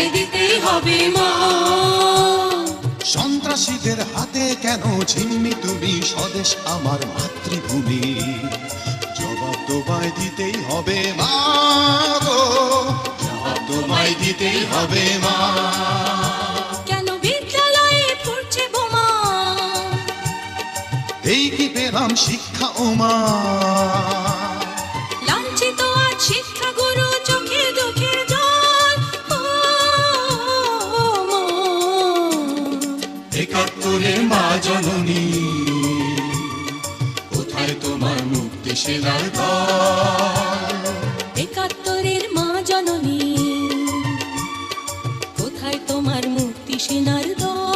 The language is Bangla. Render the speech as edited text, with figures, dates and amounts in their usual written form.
ঠাই দিতেই হবে মা। সন্ত্রাসীদের হাতে কেন ছিন্নি তুমি স্বদেশ আমার মাতৃভূমি, জবাব তোমায় দিতেই হবে মা গো, জবাব তোমায় দিতেই হবে মা। কেন বিদ্যালয়ে পড়ছে বোমা, এই কি পেলাম শিক্ষা ও মা। লাঞ্ছিত আজ শিক্ষাগুরু, চোখে দুঃখে জল। ও মা, ৭১ মা জননী, কোথায় তোমার মুক্তি সেনার দল। ৭১ মা জননী, কোথায় তোমার মুক্তি সেনার দল।